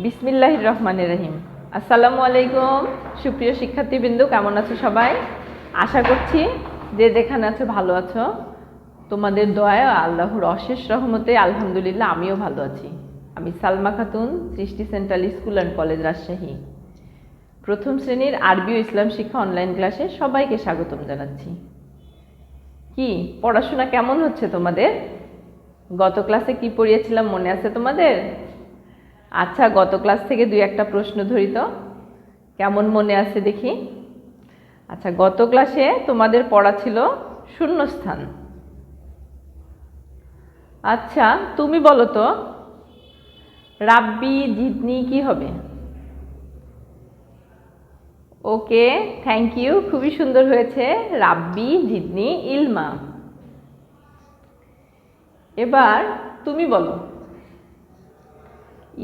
বিসমিল্লাহির রহমানির রহিম। আসসালামু আলাইকুম সুপ্রিয় শিক্ষার্থীবৃন্দ, কেমন আছো সবাই? আশা করছি যে যেখানে আছো ভালো আছো। তোমাদের দয়ায় আল্লাহর অশেষ রহমতে আলহামদুলিল্লাহ আমিও ভালো আছি। আমি সালমা খাতুন, সৃষ্টি central school and college, Rajshahi. প্রথম শ্রেণীর আরবি ও ইসলাম শিক্ষা অনলাইন ক্লাসে সবাইকে স্বাগতম জানাচ্ছি। কি পড়াশোনা কেমন হচ্ছে তোমাদের? গত ক্লাসে কি পড়িয়েছিলাম মনে আছে তোমাদের? আচ্ছা, গত ক্লাস থেকে দুই একটা প্রশ্ন ধরি তো, কেমন মনে আছে দেখি। আচ্ছা, গত ক্লাসে তোমাদের পড়া ছিল শূন্যস্থান। আচ্ছা, তুমি বলো তো রাব্বি জিদনি কি হবে? ওকে, থ্যাংক ইউ, খুবই সুন্দর হয়েছে। রাব্বি জিদনি ইলমা। এবার তুমি বলো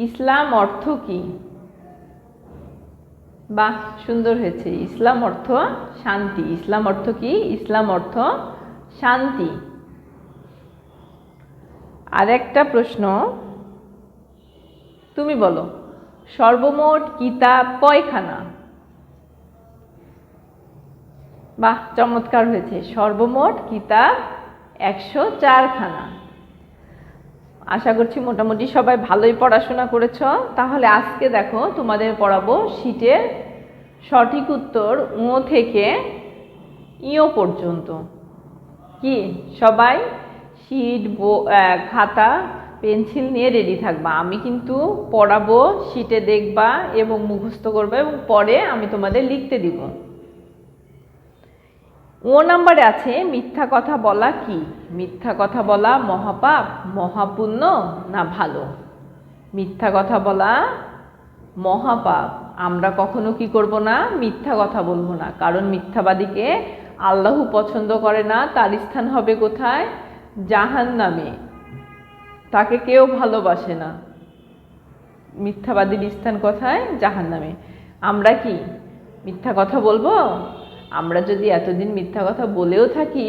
ইসলাম অর্থ কি? বাহ, সুন্দর হয়েছে। ইসলাম অর্থ শান্তি। ইসলাম অর্থ কি? ইসলাম অর্থ শান্তি। আরেকটা প্রশ্ন, তুমি বলো সর্বমোট কিতাব কয়খানা? বাহ, চমৎকার হয়েছে। সর্বমোট কিতাব 104 খানা। আশা করছি মোটামুটি সবাই ভালোই পড়াশোনা করেছ। তাহলে আজকে দেখো তোমাদের পড়াবো শীটের সঠিক উত্তর ও থেকে ইও পর্যন্ত। কি সবাই শীট, খাতা, পেন্সিল নিয়ে রেডি থাকবা। আমি কিন্তু পড়াবো, শীটে দেখবা এবং মুখস্থ করবে এবং পরে আমি তোমাদের লিখতে দিব। ও নাম্বারে আছে মিথ্যা কথা বলা কি? মিথ্যা কথা বলা মহাপাপ, মহাপুণ্য না ভালো? মিথ্যা কথা বলা মহাপাপ। আমরা কখনো কি করব না? মিথ্যা কথা বলবো না, কারণ মিথ্যাবাদীকে আল্লাহ পছন্দ করে না। তার স্থান হবে কোথায়? জাহান্নামে। তাকে কেউ ভালোবাসে না। মিথ্যাবাদীর স্থান কোথায়? জাহান্নামে। আমরা কি মিথ্যা কথা বলবো? আমরা যদি এতদিন মিথ্যা কথা বলেও থাকি,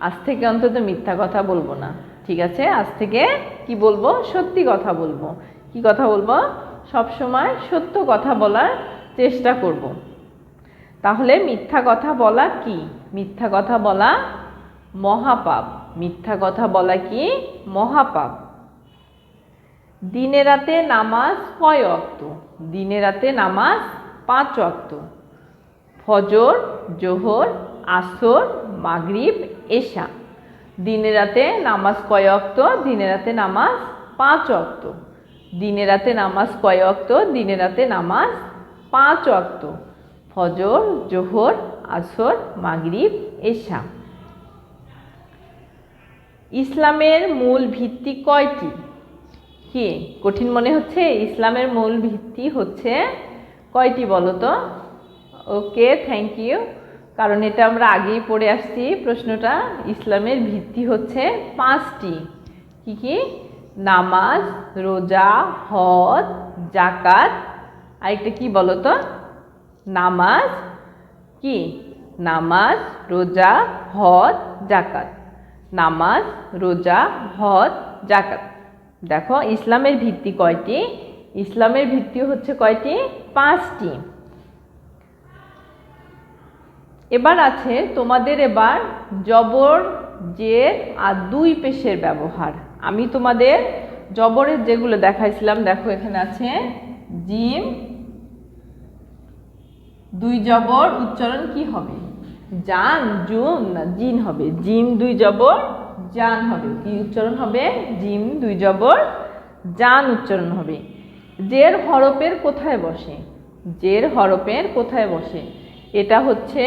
আজ থেকে অন্তত মিথ্যা কথা বলবো না। ঠিক আছে? আজ থেকে কি বলবো? সত্যি কথা বলবো। কি কথা বলবো? সবসময় সত্য কথা বলার চেষ্টা করব। তাহলে মিথ্যা কথা বলা কি? মিথ্যা কথা বলা মহাপাপ। মিথ্যা কথা বলা কি? মহাপাপ। দিনে রাতে নামাজ কয় ওয়াক্ত? দিনে রাতে নামাজ 5 ওয়াক্ত। ফজর, জোহর, আসর, মাগরিব, এশা। দিনে রাতে নামাজ কয় ওয়াক্ত? দিনে রাতে নামাজ 5 ওয়াক্ত। দিনে রাতে নামাজ কয় ওয়াক্ত? দিনে রাতে নামাজ 5 ওয়াক্ত। ফজর, জোহর, আসর, মাগরিব, এশা। ইসলামের মূল ভিত্তি কয়টি? কি কঠিন মনে হচ্ছে? ইসলামের মূল ভিত্তি হচ্ছে কয়টি বলো তো? ওকে, থ্যাংক ইউ, কারণ এটা আমরা আগেই পড়ে আসছি প্রশ্নটা। ইসলামের ভিত্তি হচ্ছে 5টি। কি কি? নামাজ, রোজা, হজ, যাকাত। আরেকটা কি বলো তো? নামাজ, কি? নামাজ, রোজা, হজ, যাকাত। নামাজ, রোজা, হজ, যাকাত। দেখো ইসলামের ভিত্তি কয়টি? ইসলামের ভিত্তি হচ্ছে কয়টি? 5টি। এবার আছে তোমাদের এবার জবর, জের আর 2 পেশের ব্যবহার। আমি তোমাদের জবরের যেগুলো দেখাইছিলাম, দেখো এখানে আছে জিম 2 জবর উচ্চারণ কি হবে? জান, জুন না জিন হবে? জিম 2 জবর জান হবে। কি উচ্চারণ হবে? জিম 2 জবর জান উচ্চারণ হবে। জের হরফের কোথায় বসে? জের হরফের কোথায় বসে? এটা হচ্ছে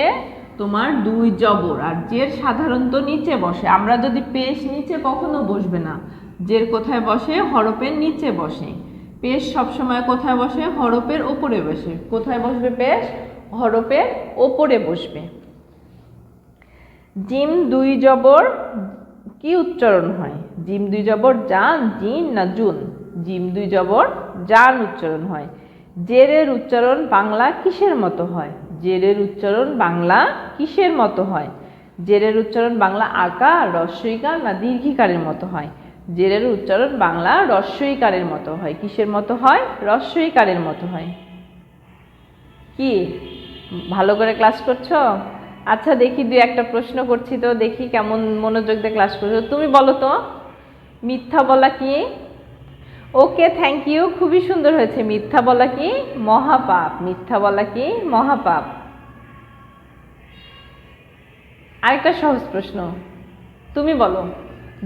তোমার 2 জবর, আর জের সাধারণত নিচে বসে। আমরা যদি পেশ নিচে কখনো বসবে না। জের কোথায় বসে? হরফের নিচে বসে। পেশ সবসময় কোথায় বসে? হরফের ওপরে বসে। কোথায় বসবে পেশ? হরফের ওপরে বসবে। জিম 2 জবর কি উচ্চারণ হয়? জিম 2 জবর জান, জিন না জুন? জিম 2 জবর জান উচ্চারণ হয়। জেরের উচ্চারণ বাংলা কিসের মতো হয়? জেরের উচ্চারণ বাংলা কিসের মতো হয়? জেরের উচ্চারণ বাংলা আকার, হ্রস্বইকার না দীর্ঘিকারের মতো হয়? জেরের উচ্চারণ বাংলা রস্বইকারের মতো হয়। কিসের মতো হয়? রস্বইকারের মতো হয়। কি ভালো করে ক্লাস করছো? আচ্ছা দেখি দুই একটা প্রশ্ন করছি, তো দেখি কেমন মনোযোগ দিয়ে ক্লাস করছো। তুমি বলো তো, মিথ্যা বলা কি? ওকে, থ্যাংক ইউ, খুবই সুন্দর হয়েছে। মিথ্যা বলা কি? মহাপাপ। মিথ্যা বলা কি? মহাপাপ। আরেকটা সহজ প্রশ্ন, তুমি বলো,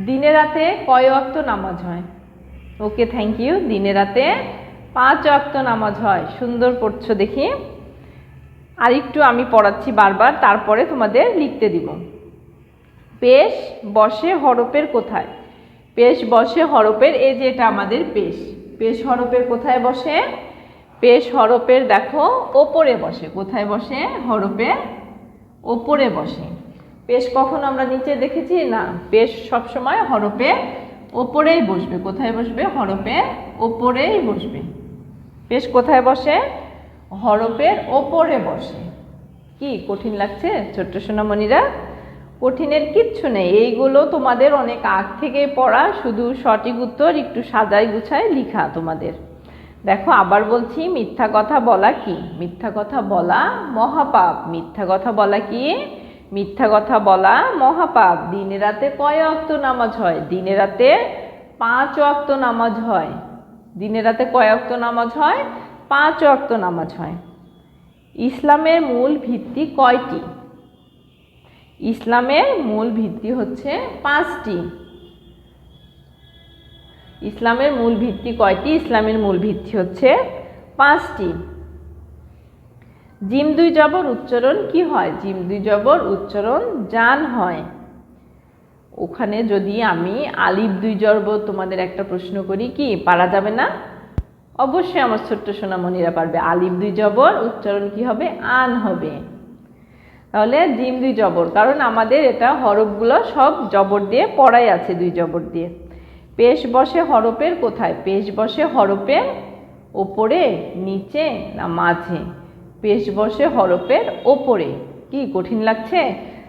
দিনে রাতে কয় ওয়াক্ত নামাজ হয়? ওকে, থ্যাংক ইউ। দিনে রাতে 5 ওয়াক্ত নামাজ হয়। সুন্দর পড়ছো দেখি। আর একটু আমি পড়াচ্ছি বারবার, তারপরে তোমাদের লিখতে দিব। পেশ বসে হরফের কোথায়? পেশ বসে হরফের, এই যে এটা আমাদের পেশ। পেশ হরফের কোথায় বসে? পেশ হরফের দেখো ওপরে বসে। কোথায় বসে? হরফের ওপরে বসে। পেশ কখনো আমরা নিচে দেখেছি না, পেশ সবসময় হরফের ওপরেই বসবে। কোথায় বসবে? হরফের ওপরেই বসবে। পেশ কোথায় বসে? হরফের ওপরে বসে। কি কঠিন লাগছে ছোট্ট সোনামণিরা? কঠিনের কিচ্ছু নেই, এইগুলো তোমাদের অনেক আগ থেকে পড়া, শুধু সঠিক উত্তর একটু সাজায় গুছায় লিখা তোমাদের। দেখো আবার বলছি, মিথ্যা কথা বলা কি? মিথ্যা কথা বলা মহাপাপ। মিথ্যা কথা বলা কি? মিথ্যা কথা বলা মহাপাপ। দিনে রাতে কয় ওয়াক্ত নামাজ হয়? দিনে রাতে 5 ওয়াক্ত নামাজ হয়। দিনে রাতে কয় ওয়াক্ত নামাজ হয়? 5 ওয়াক্ত নামাজ হয়। ইসলামের মূল ভিত্তি কয়টি? ইসলামের মূল ভিত্তি হচ্ছে 5টি। ইসলামের মূল ভিত্তি কয়টি? ইসলামের মূল ভিত্তি হচ্ছে 5টি। জিম 2 জবর উচ্চারণ কি হয়? জিম 2 জবর উচ্চারণ জান হয়। ওখানে যদি আমি আলিফ 2 জবর তোমাদের একটা প্রশ্ন করি, কি পারা যাবে না? অবশ্যই আমার ছোট্ট সোনামণিরা পারবে। আলিফ 2 জবর উচ্চারণ কি হবে? আন হবে। তাহলে জিম 2 জবর, কারণ আমাদের এটা হরফগুলো সব জবর দিয়ে পড়াই আছে, 2 জবর দিয়ে। পেশ বসে হরফের কোথায়? পেশ বসে হরফের ওপরে, নিচে না মাঝে? পেশ বসে হরফের ওপরে। কি কঠিন লাগছে?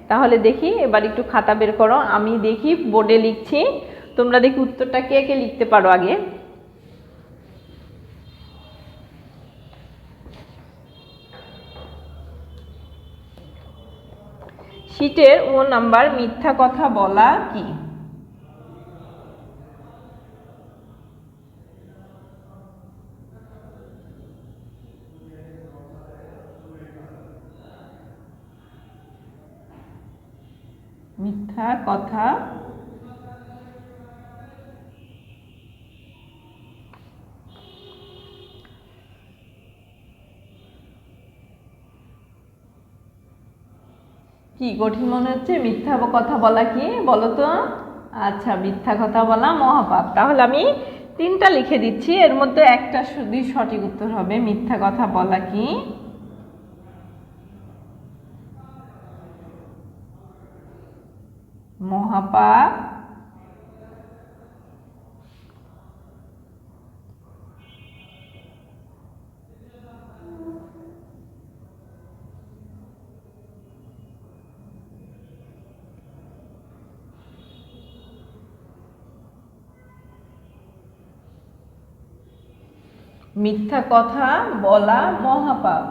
তাহলে দেখি এবার একটু খাতা বের করো, আমি দেখি বোর্ডে লিখছি, তোমরা দেখি উত্তরটা কে কে লিখতে পারো আগে। শীটের 1 নাম্বার, মিথ্যা কথা বলা কি? মিথ্যা কথা কি কঠিন মনে হচ্ছে? মিথ্যা কথা বলা কি বলো তো? আচ্ছা, মিথ্যা কথা বলা মহাপাপ। তাহলে আমি 3টা লিখে দিচ্ছি, এর মধ্যে একটা শুধুই সঠিক উত্তর হবে। মিথ্যা কথা বলা কি? মহাপাপ। মিথ্যা কথা বলা মহাপাপ।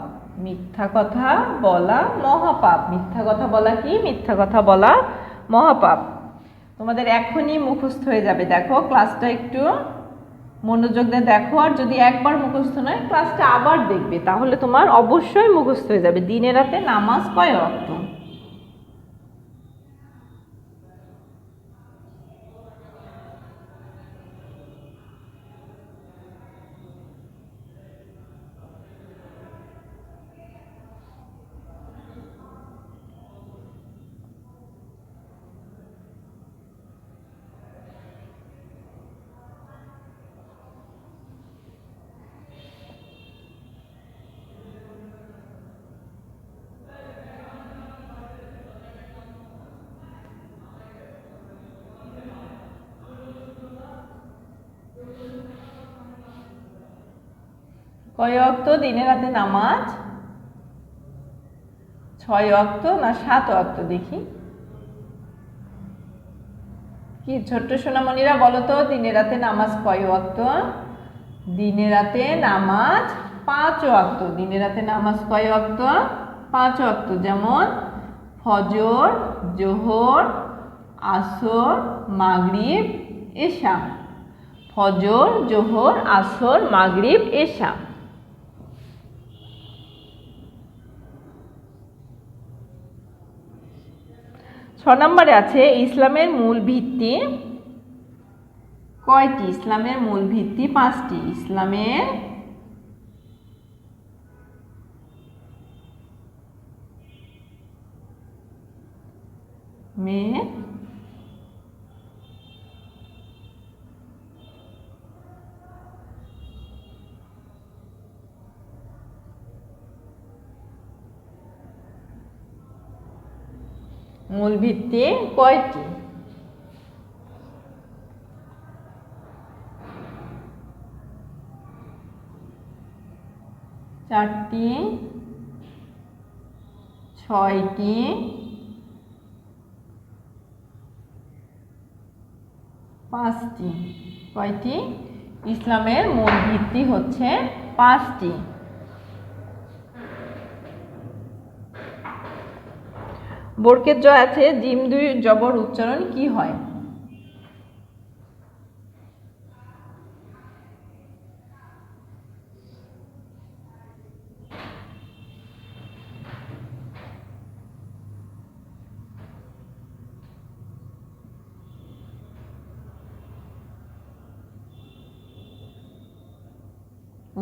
মিথ্যা কথা বলা মহাপাপ। মিথ্যা কথা বলা কি? মিথ্যা কথা বলা মহাপাপ। তোমাদের এখনই মুখস্থ হয়ে যাবে। দেখো ক্লাসটা একটু মনোযোগ দিয়ে দেখো, আর যদি একবার মুখস্থ নয় ক্লাসটা আবার দেখবে, তাহলে তোমার অবশ্যই মুখস্থ হয়ে যাবে। দিনে রাতে নামাজ কয় ওয়াক্ত? কয় ওয়াক্ত দিনে রাতে নামাজ? 6 ওয়াক্ত না 7 ওয়াক্ত? দেখি কি ছোট্ট সোনামণিরা বলো তো, দিনে রাতে নামাজ কয় ওয়াক্ত? দিনে রাতে নামাজ 5 ওয়াক্ত। দিনে রাতে নামাজ কয় ওয়াক্ত? 5 ওয়াক্ত। যেমন ফজর, জোহর, আসর, মাগরিব, এশা। ফজর, জোহর, আসর, মাগরিব, এশা। 6 নম্বরে আছে ইসলামের মূল ভিত্তি কয়টি? ইসলামের মূল ভিত্তি 5টি। ইসলামের মূল ভিত্তি কয়টি? 4টি, 6টি, 5টি। কয়টি? ইসলামের মূল ভিত্তি হচ্ছে 5টি। বর্গের জ আছে, জিম 2 জবর উচ্চারণ কি হয়?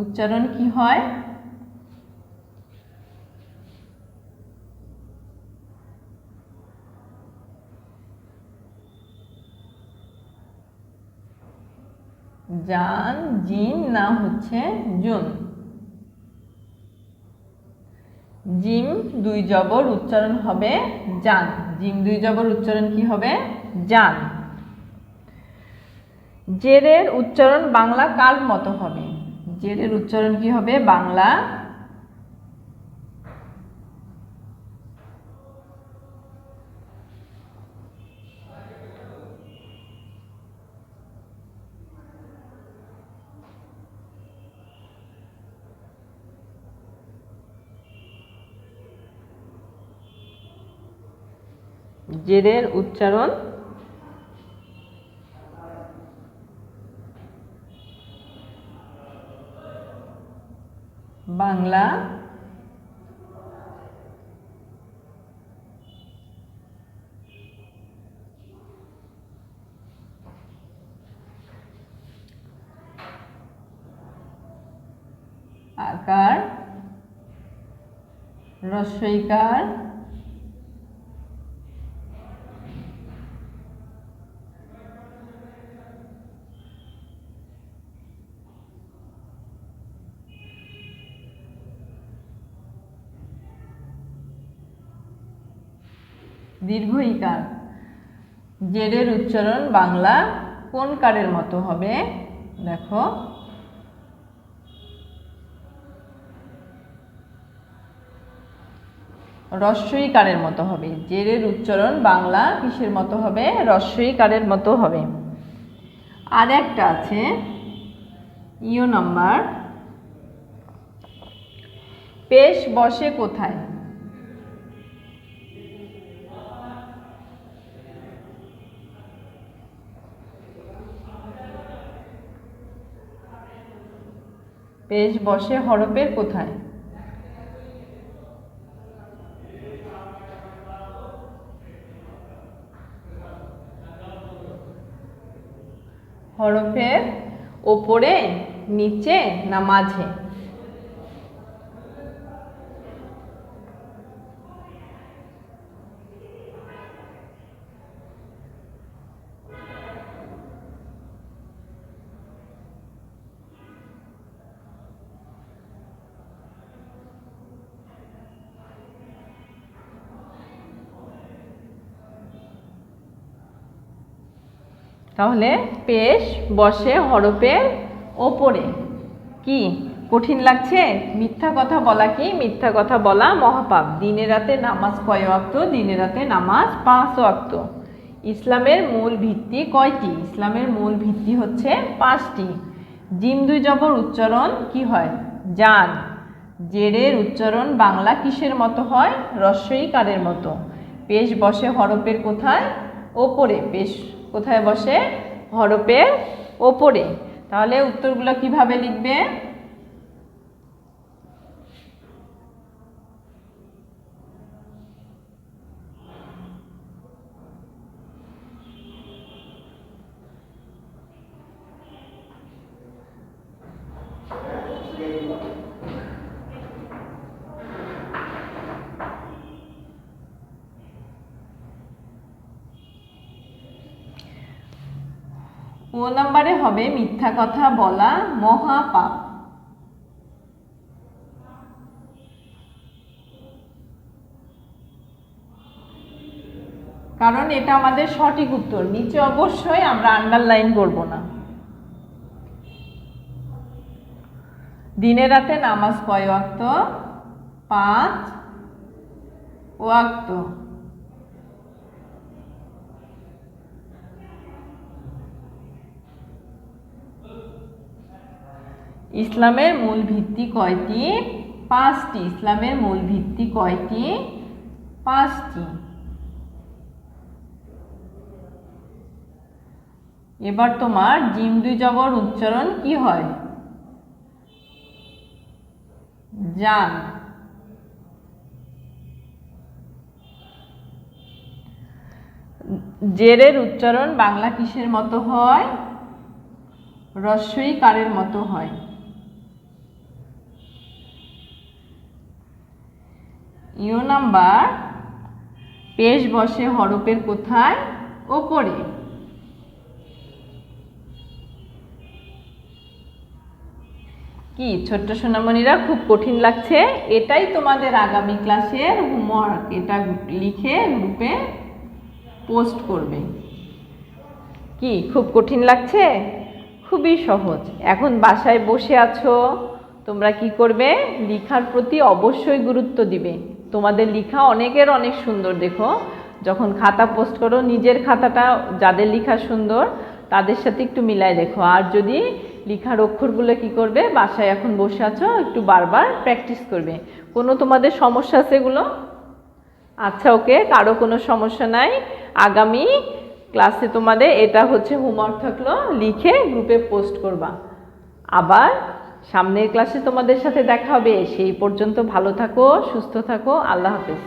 উচ্চারণ কি হয়? জান, জিন, না হচ্ছে জুন। জিম 2 জবর উচ্চারণ হবে জান। জিম 2 জবর উচ্চারণ কি হবে? জান। জেরের উচ্চারণ বাংলা কার মতো হবে? জেরের উচ্চারণ কি হবে? বাংলা জেরের উচ্চারণ বাংলা আকার, রস্বইকার, দীর্ঘইকার। জেরের উচ্চারণ বাংলা কোন কারের মতো হবে? দেখো, রস্বইকারের মতো হবে। জেরের উচ্চারণ বাংলা কিসের মতো হবে? রস্বইকারের মতো হবে। আর একটা আছে ইও নাম্বার, পেশ বসে কোথায়? পেশ বসে হরফের কোথায়? হরফের ওপরে, নিচে, না মাঝে? তাহলে পেশ বসে হরফের ওপরে। কি কঠিন লাগছে? মিথ্যা কথা বলা কি? মিথ্যা কথা বলা মহাপাপ। দিনে রাতে নামাজ কয় ওয়াক্ত? দিনে রাতে নামাজ 5 ওয়াক্ত। ইসলামের মূল ভিত্তি কয়টি? ইসলামের মূল ভিত্তি হচ্ছে 5টি। জিম দুই জবর উচ্চারণ কি হয়? জান। জেরের উচ্চারণ বাংলা কিসের মতো হয়? রস্বই কারের মতো। পেশ বসে হরফের কোথায়? ওপরে। পেশ কোথায় বসে? হরফের ওপরে। তাহলে উত্তরগুলো কিভাবে লিখবে? ও নম্বরে হবে মিথ্যা কথা বলা মহাপাপ। কারণ এটা আমাদের সঠিক উত্তর। নিচে অবশ্যই আমরা আন্ডারলাইন করব না। দিনে রাতে নামাজ কয় ওয়াক্ত? 5 ওয়াক্ত। ইসলামের মূল ভিত্তি কয়টি? 5টি। ইসলামের মূল ভিত্তি কয়টি? 5টি। এবার তোমার জিম দুই জবর উচ্চারণ কি হয়? জান। জেরের উচ্চারণ বাংলা কিসের মতো হয়? রস্বই কারের মতো হয়। ইউ নাম্বার পেশ বসে হরফের কোথায়? ওপরে। কি ছোট্ট সোনামণিরা, খুব কঠিন লাগছে? এটাই তোমাদের আগামী ক্লাসের হোমওয়ার্ক। এটা লিখে গ্রুপে পোস্ট করবে। কি খুব কঠিন লাগছে? খুবই সহজ। এখন বাসায় বসে আছো, তোমরা কি করবে? লেখার প্রতি অবশ্যই গুরুত্ব দিবে। তোমাদের লেখা অনেকের অনেক সুন্দর। দেখো, যখন খাতা পোস্ট করো নিজের খাতাটা যাদের লেখা সুন্দর তাদের সাথে একটু মিলাই দেখো। আর যদি লেখার অক্ষরগুলো কি করবে, বাসায় এখন বসে আছো একটু বারবার প্র্যাকটিস করবে। কোনো তোমাদের সমস্যা আছে এগুলো? আচ্ছা, ওকে, কারো কোনো সমস্যা নাই। আগামী ক্লাসে তোমাদের এটা হচ্ছে হোমওয়ার্ক থাকলো, লিখে গ্রুপে পোস্ট করবা। আবার সামনের ক্লাসে তোমাদের সাথে দেখা হবে। সেই পর্যন্ত ভালো থাকো, সুস্থ থাকো। আল্লাহ হাফেজ।